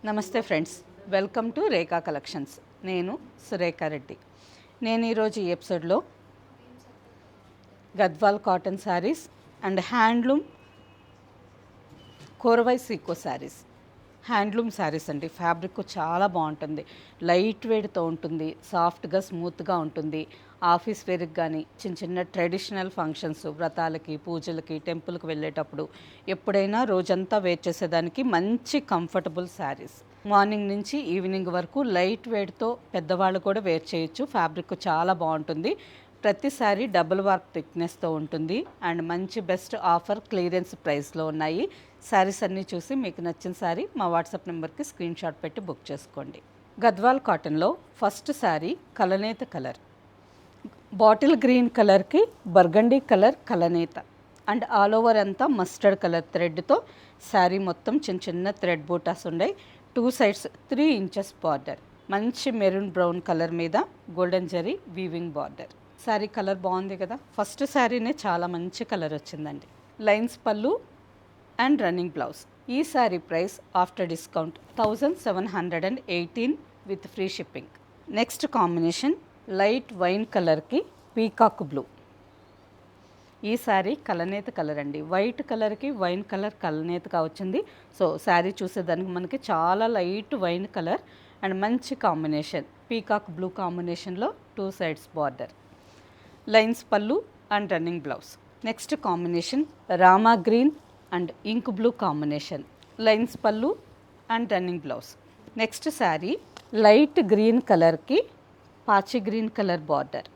నమస్తే friends, welcome to Rekha collections. నేను సురేఖా రెడ్డి. నేను ఈరోజు ఈ ఎపిసోడ్లో Gadwal cotton saris and handloom Koravai సీకో శారీస్, హ్యాండ్లూమ్ శారీస్ అండి. ఫ్యాబ్రిక్ చాలా బాగుంటుంది, లైట్ వెయిట్తో ఉంటుంది, సాఫ్ట్గా స్మూత్గా ఉంటుంది. ఆఫీస్ వేర్కి కానీ చిన్న చిన్న ట్రెడిషనల్ ఫంక్షన్స్, వ్రతాలకి, పూజలకి, టెంపుల్కి వెళ్ళేటప్పుడు ఎప్పుడైనా రోజంతా వేర్ చేసేదానికి మంచి కంఫర్టబుల్ శారీస్. మార్నింగ్ నుంచి ఈవినింగ్ వరకు లైట్ వెయిట్తో పెద్దవాళ్ళు కూడా వేర్ చేయొచ్చు. ఫ్యాబ్రిక్ చాలా బాగుంటుంది. ప్రతి శారీ డబుల్ వర్క్ థిక్నెస్తో ఉంటుంది అండ్ మంచి బెస్ట్ ఆఫర్ క్లియరెన్స్ ప్రైస్లో ఉన్నాయి. శారీస్ అన్నీ చూసి మీకు నచ్చిన శారీ మా వాట్సాప్ నెంబర్కి స్క్రీన్ షాట్ పెట్టి బుక్ చేసుకోండి. గద్వాల్ కాటన్లో ఫస్ట్ శారీ కలనేత కలర్, బాటిల్ గ్రీన్ కలర్కి బర్గండీ కలర్ కలనేత అండ్ ఆల్ ఓవర్ అంతా మస్టర్డ్ కలర్ థ్రెడ్తో శారీ మొత్తం చిన్న చిన్న థ్రెడ్ బూటాస్ ఉన్నాయి. 2 sides 3 inches బార్డర్, మంచి మెరూన్ బ్రౌన్ కలర్ మీద గోల్డెన్ జరీ వీవింగ్ బార్డర్. శారీ కలర్ బాగుంది కదా. ఫస్ట్ శారీనే చాలా మంచి కలర్ వచ్చిందండి. లైన్స్ పళ్ళు అండ్ రన్నింగ్ బ్లౌజ్. ఈ sari price after discount 1718 with free shipping. Next combination light wine కలర్కి పీకాక్ బ్లూ. ఈ శారీ కలనేత కలర్ అండి. వైట్ కలర్కి వైన్ కలర్ కలనేతగా వచ్చింది. సో శారీ చూసేదానికి మనకి చాలా లైట్ వైన్ కలర్ అండ్ మంచి కాంబినేషన్ పీకాక్ బ్లూ కాంబినేషన్లో 2 sides బార్డర్, లైన్స్ పళ్ళు and running blouse. Next combination Rama green and ink blue combination, lines పళ్ళు and running blouse. Next sari light green కలర్కి పాచి గ్రీన్ కలర్ బార్డర్.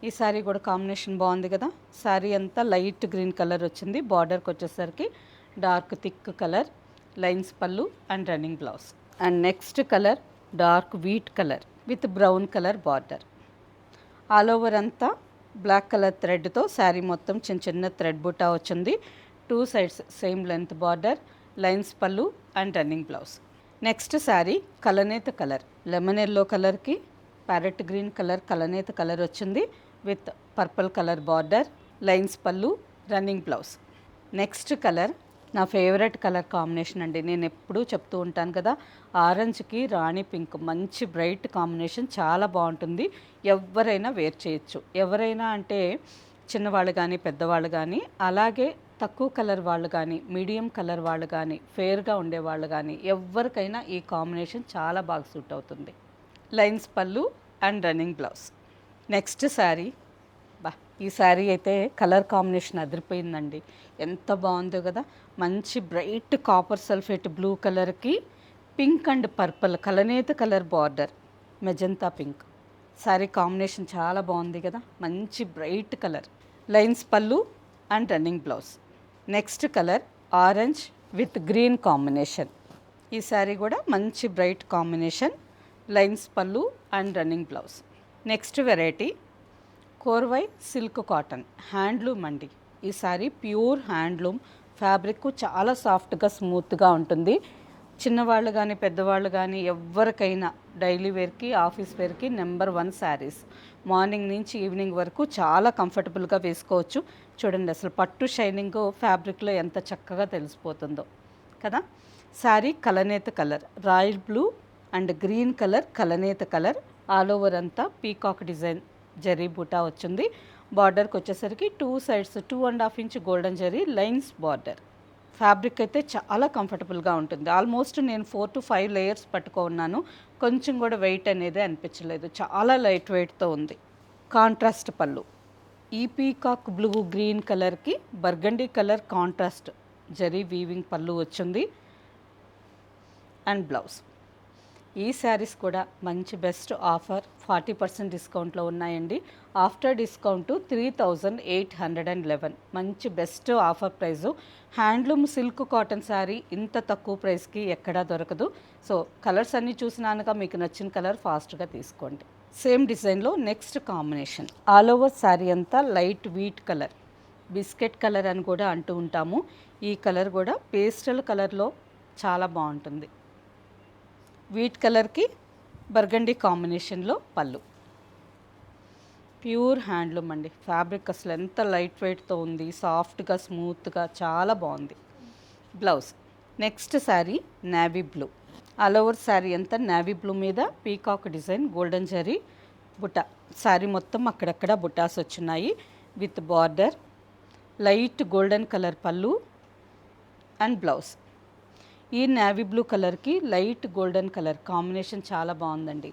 ఈ శారీ కూడా కాంబినేషన్ బాగుంది కదా. శారీ అంతా లైట్ గ్రీన్ కలర్ వచ్చింది, బార్డర్కి వచ్చేసరికి డార్క్ థిక్ కలర్, లైన్స్ పళ్ళు and running blouse. And next colour dark wheat colour with brown colour border. All over అంతా బ్లాక్ కలర్ థ్రెడ్తో శారీ మొత్తం చిన్న చిన్న థ్రెడ్ బుట్టా వచ్చింది. 2 sides same length border, lines పళ్ళు and running blouse. Next sari కలనేత colour, lemon yellow కలర్కి ప్యారెట్ గ్రీన్ కలర్ కలనేత కలర్ వచ్చింది with purple colour border, lines పళ్ళు రన్నింగ్ బ్లౌజ్. నెక్స్ట్ కలర్ నా ఫేవరెట్ కలర్ కాంబినేషన్ అండి. నేను ఎప్పుడూ చెప్తూ ఉంటాను కదా, ఆరెంజ్కి రాణి పింక్ మంచి బ్రైట్ కాంబినేషన్, చాలా బాగుంటుంది. ఎవరైనా వేర్ చేయొచ్చు. ఎవరైనా అంటే చిన్నవాళ్ళు కానీ పెద్దవాళ్ళు కానీ, అలాగే తక్కువ కలర్ వాళ్ళు కానీ, మీడియం కలర్ వాళ్ళు కానీ, ఫేర్గా ఉండేవాళ్ళు కానీ ఎవరికైనా ఈ కాంబినేషన్ చాలా బాగా సూట్ అవుతుంది. లైన్స్ పళ్ళు and running blouse. Next sari ఈ శారీ అయితే కలర్ కాంబినేషన్ అదిరిపోయిందండి. ఎంత బాగుందో కదా. మంచి బ్రైట్ కాపర్ సల్ఫేట్ బ్లూ కలర్కి పింక్ అండ్ పర్పుల్ కలనేత colour border, magenta pink. Sari combination చాలా బాగుంది కదా, మంచి బ్రైట్ కలర్, లైన్స్ పళ్ళు and running blouse. Next colour orange with green combination. ఈ శారీ కూడా మంచి బ్రైట్ కాంబినేషన్, లైన్స్ పళ్ళు and running blouse. Next variety Korvai silk cotton handloom అండి. ఈ శారీ ప్యూర్ హ్యాండ్లూమ్, ఫ్యాబ్రిక్ చాలా సాఫ్ట్గా స్మూత్గా ఉంటుంది. చిన్నవాళ్ళు కానీ పెద్దవాళ్ళు కానీ ఎవరికైనా డైలీ వేర్కి, ఆఫీస్ వేర్కి నెంబర్ 1 శారీస్. మార్నింగ్ నుంచి ఈవినింగ్ వరకు చాలా కంఫర్టబుల్గా వేసుకోవచ్చు. చూడండి అసలు పట్టు షైనింగ్ ఫ్యాబ్రిక్లో ఎంత చక్కగా తెలిసిపోతుందో కదా. శారీ కలనేత colour, royal blue and green colour కలనేత కలర్. ఆల్ ఓవర్ అంతా పీకాక్ డిజైన్ జరీ బూటా వచ్చింది. బార్డర్కి వచ్చేసరికి 2 sides 2.5 inch గోల్డెన్ జరీ లైన్స్ బార్డర్. ఫ్యాబ్రిక్ అయితే చాలా కంఫర్టబుల్గా ఉంటుంది. ఆల్మోస్ట్ నేను 4 to 5 layers పట్టుకున్నాను. కొంచెం కూడా వెయిట్ అనేది అనిపించలేదు, చాలా లైట్ వెయిట్తో ఉంది. కాంట్రాస్ట్ పళ్ళు. ఈ పీకాక్ బ్లూ గ్రీన్ కలర్కి burgundy colour contrast zari weaving పళ్ళు వచ్చింది అండ్ బ్లౌజ్. ఈ శారీస్ కూడా మంచి బెస్ట్ ఆఫర్ 40% డిస్కౌంట్లో ఉన్నాయండి. ఆఫ్టర్ డిస్కౌంట్ 3811, మంచి best offer price. Handloom silk cotton sari ఇంత తక్కువ ప్రైస్కి ఎక్కడా దొరకదు. సో కలర్స్ అన్నీ చూసినాక మీకు నచ్చిన కలర్ ఫాస్ట్గా తీసుకోండి. సేమ్ డిజైన్లో next combination all over sari అంతా light wheat colour, biscuit colour అని కూడా అంటూ ఉంటాము. ఈ కలర్ కూడా పేస్టల్ కలర్లో చాలా బాగుంటుంది. వీట్ కలర్కి బర్గండీ కాంబినేషన్లో పళ్ళు. ప్యూర్ హ్యాండ్లూమ్ అండి. ఫ్యాబ్రిక్ అసలు ఎంత లైట్ వెయిట్తో ఉంది, సాఫ్ట్గా స్మూత్గా చాలా బాగుంది. Blouse. Next sari navy blue. All over sari అంతా నేవీ బ్లూ మీద పీకాక్ డిజైన్ గోల్డెన్ జరీ బుట్ట. శారీ మొత్తం అక్కడక్కడ బుట్టాస్ వచ్చున్నాయి with border. Light golden colour పళ్ళు అండ్ బ్లౌజ్. ఈ నేవీ బ్లూ కలర్కి లైట్ గోల్డెన్ కలర్ కాంబినేషన్ చాలా బాగుందండి.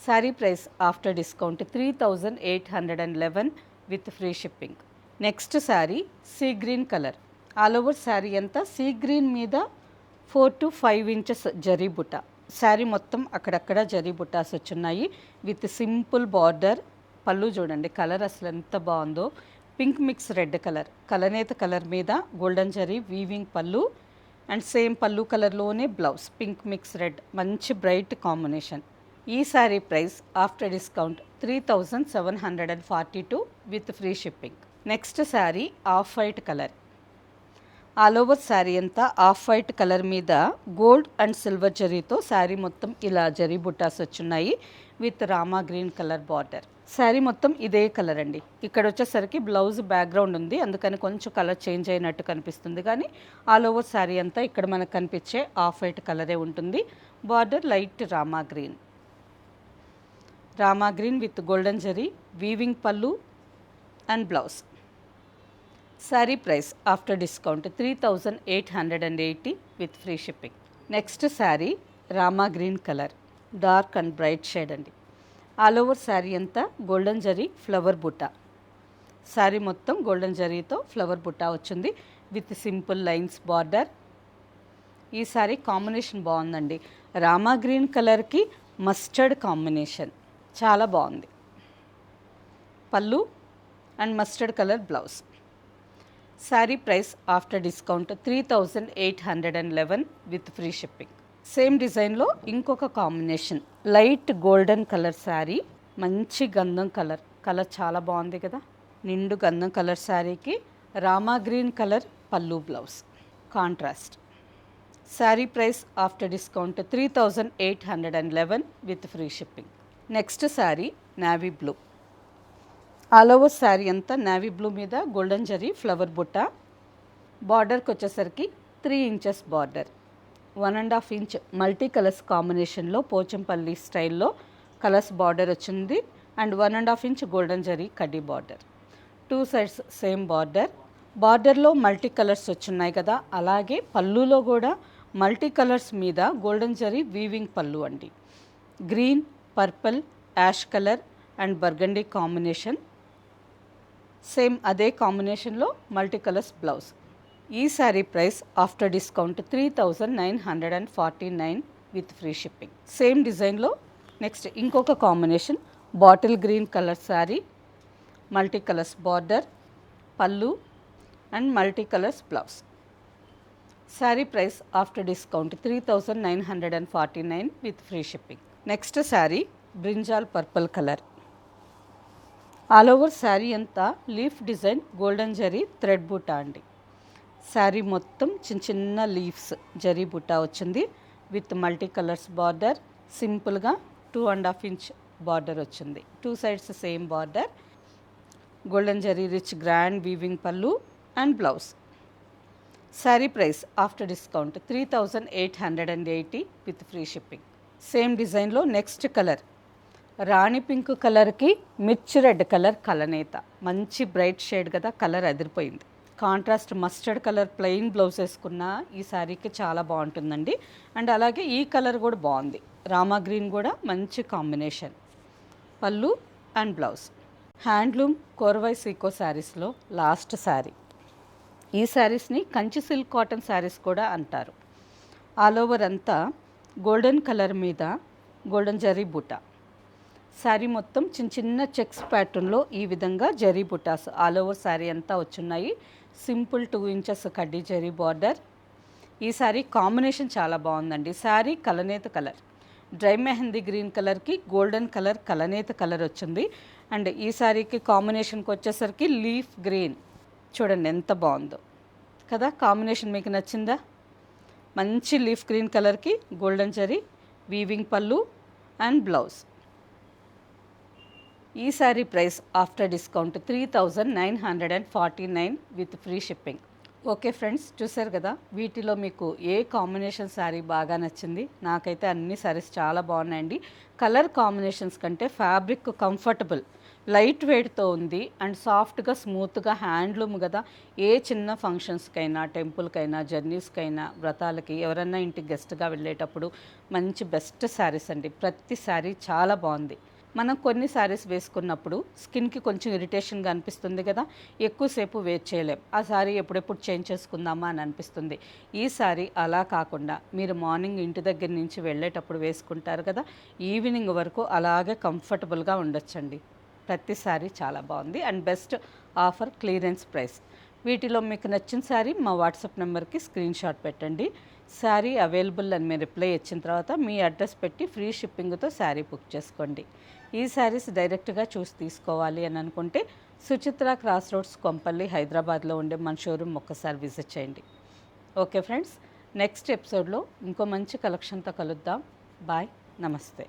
Sari price after discount 3811 with free shipping. Next sari sea green colour. All over sari అంతా సీ గ్రీన్ మీద 4 to 5 ఇంచెస్ జరీ బుట్ట. శారీ మొత్తం అక్కడక్కడ జరీ బుట్టాస్ వచ్చున్నాయి విత్ సింపుల్ బార్డర్. పళ్ళు చూడండి కలర్ అసలు ఎంత బాగుందో. పింక్ మిక్స్ రెడ్ కలర్, కలనేత కలర్ మీద గోల్డెన్ జరీ వీవింగ్ పళ్ళు అండ్ సేమ్ పళ్ళు కలర్లోనే బ్లౌజ్ పింక్ మిక్స్ రెడ్. మంచి బ్రైట్ కాంబినేషన్. ఈ sari price after discount 3742 with free shipping. Next sari off white colour. All over sari అంతా ఆఫ్ వైట్ కలర్ మీద గోల్డ్ అండ్ సిల్వర్ జరీతో శారీ మొత్తం ఇలా జరీ బుట్టాస్ వచ్చున్నాయి with Rama green colour border. Sari మొత్తం ఇదే కలర్ అండి. ఇక్కడ వచ్చేసరికి బ్లౌజ్ బ్యాక్గ్రౌండ్ ఉంది, అందుకని కొంచెం కలర్ చేంజ్ అయినట్టు కనిపిస్తుంది, కానీ ఆల్ ఓవర్ శారీ అంతా ఇక్కడ మనకు కనిపించే ఆఫ్ వైట్ కలరే ఉంటుంది. Border light Rama green with golden జరీ వీవింగ్ పళ్ళు and blouse. Sari price after discount 3880 with free shipping. Next sari Rama green colour, dark and bright shade అండి. ఆల్ ఓవర్ శారీ అంతా గోల్డెన్ జరీ ఫ్లవర్ బుట్ట. శారీ మొత్తం గోల్డెన్ జరీతో ఫ్లవర్ బుట్ట వచ్చింది విత్ సింపుల్ లైన్స్ బార్డర్. ఈ శారీ కాంబినేషన్ బాగుందండి. రామా గ్రీన్ కలర్కి మస్టర్డ్ కాంబినేషన్ చాలా బాగుంది. పళ్ళు and mustard colour blouse. Sari price after discount 3811 with free shipping. Same డిజైన్లో ఇంకొక combination light golden colour sari, మంచి గంధం కలర్ చాలా బాగుంది కదా. నిండు గంధం కలర్ శారీకి రామా గ్రీన్ కలర్ పళ్ళు blouse contrast. Sari price after discount 3811 with free shipping. Next sari navy blue. All over sari అంతా నేవీ బ్లూ మీద గోల్డెన్ జరీ ఫ్లవర్ బుట్ట. బార్డర్కి వచ్చేసరికి 3 inches border, 1.5 inch multi colours కాంబినేషన్లో పోచంపల్లి స్టైల్లో కలర్స్ బార్డర్ వచ్చింది అండ్ 1.5 ఇంచ్ గోల్డెన్ జరీ కడ్డీ బార్డర్. 2 sides same border. బార్డర్లో మల్టీ కలర్స్ వచ్చున్నాయి కదా, అలాగే పళ్ళులో కూడా మల్టీ కలర్స్ మీద గోల్డెన్ జరీ వీవింగ్ పళ్ళు అండి. Green, purple, ash colour and burgundy combination. Same అదే కాంబినేషన్లో మల్టీ కలర్స్ బ్లౌజ్. ఈ sari price after discount 3949 with free shipping. Same డిజైన్లో నెక్స్ట్ ఇంకొక combination bottle green colour sari, multi colours border, పళ్ళు and multi colours blouse. Sari price after discount 3949 with free shipping. Next sari brinjal purple colour. All over sari అంతా leaf design golden జరీ thread బూటా అండి. శారీ మొత్తం చిన్న చిన్న లీవ్స్ జరీ బూటా వచ్చింది విత్ మల్టీ కలర్స్ బార్డర్. సింపుల్గా 2.5 ఇంచ్ బార్డర్ వచ్చింది. 2 సైడ్స్ సేమ్ బార్డర్. గోల్డెన్ జరీ రిచ్ గ్రాండ్ వీవింగ్ పళ్ళు and blouse. Sari price after discount 3880 with free shipping. Same డిజైన్లో నెక్స్ట్ కలర్ రాణి పింక్ కలర్కి మిర్చి రెడ్ కలర్ కలనేత. మంచి బ్రైట్ షేడ్ కదా, కలర్ అదిరిపోయింది. Contrast mustard colour plain blouse వేసుకున్న ఈ శారీకి చాలా బాగుంటుందండి. అండ్ అలాగే ఈ కలర్ కూడా బాగుంది. రామా గ్రీన్ కూడా మంచి కాంబినేషన్. పళ్ళు అండ్ బ్లౌజ్. హ్యాండ్లూమ్ కోర్వై సీకో శారీస్లో లాస్ట్ శారీ. ఈ శారీస్ని కంచి సిల్క్ కాటన్ శారీస్ కూడా అంటారు. ఆల్ ఓవర్ అంతా గోల్డెన్ కలర్ మీద గోల్డెన్ జరీ బుట్ట. శారీ మొత్తం చిన్న చిన్న చెక్స్ ప్యాటర్న్లో ఈ విధంగా జరీ బుటాస్ ఆల్ ఓవర్ శారీ అంతా వచ్చున్నాయి. సింపుల్ 2 ఇంచెస్ కడ్డీ జరీ బార్డర్. ఈ శారీ కాంబినేషన్ చాలా బాగుందండి. శారీ కలనేత కలర్, డ్రై మెహందీ గ్రీన్ కలర్కి గోల్డెన్ కలర్ కలనేత కలర్ వచ్చింది. అండ్ ఈ శారీకి కాంబినేషన్కి వచ్చేసరికి లీఫ్ గ్రీన్. చూడండి ఎంత బాగుందో కదా కాంబినేషన్. మీకు నచ్చిందా? మంచి లీఫ్ గ్రీన్ కలర్కి గోల్డెన్ జరీ వీవింగ్ పళ్ళు అండ్ బ్లౌజ్. ఈ sari price after discount 3949 with free shipping. Okay friends, చూసారు కదా, వీటిలో మీకు ఏ కాంబినేషన్ శారీ బాగా నచ్చింది? నాకైతే అన్ని శారీస్ చాలా బాగున్నాయండి. కలర్ కాంబినేషన్స్ కంటే ఫ్యాబ్రిక్ కంఫర్టబుల్, లైట్ వెయిట్తో ఉంది అండ్ సాఫ్ట్గా స్మూత్గా హ్యాండ్లూమ్ కదా. ఏ చిన్న ఫంక్షన్స్కైనా, టెంపుల్కైనా, జర్నీస్కైనా, వ్రతాలకి ఎవరన్నా ఇంటికి గెస్ట్గా వెళ్ళేటప్పుడు మంచి బెస్ట్ శారీస్ అండి. ప్రతి శారీ చాలా బాగుంది. మనం కొన్ని శారీస్ వేసుకున్నప్పుడు స్కిన్కి కొంచెం ఇరిటేషన్గా అనిపిస్తుంది కదా, ఎక్కువసేపు వేర్ చేయలేం. ఆ శారీ ఎప్పుడెప్పుడు చేంజ్ చేసుకుందామా అని అనిపిస్తుంది. ఈ శారీ అలా కాకుండా మీరు మార్నింగ్ ఇంటి దగ్గర నుంచి వెళ్ళేటప్పుడు వేసుకుంటారు కదా, ఈవినింగ్ వరకు అలాగే కంఫర్టబుల్గా ఉండొచ్చండి. ప్రతి శారీ చాలా బాగుంది and best offer, clearance price. వీటిలో మీకు నచ్చిన శారీ మా వాట్సాప్ నెంబర్కి స్క్రీన్ షాట్ పెట్టండి. శారీ అవైలబుల్ అని మీరు రిప్లై ఇచ్చిన తర్వాత మీ అడ్రస్ పెట్టి ఫ్రీ షిప్పింగ్తో శారీ బుక్ చేసుకోండి. ఈ శారీస్ డైరెక్ట్గా చూసి తీసుకోవాలి అని అనుకుంటే సుచిత్ర క్రాస్ రోడ్స్, కొంపల్లి, హైదరాబాద్లో ఉండే మన షోరూమ్ ఒక్కసారి విజిట్ చేయండి. ఓకే ఫ్రెండ్స్, నెక్స్ట్ ఎపిసోడ్లో ఇంకో మంచి కలెక్షన్తో కలుద్దాం. బాయ్, నమస్తే.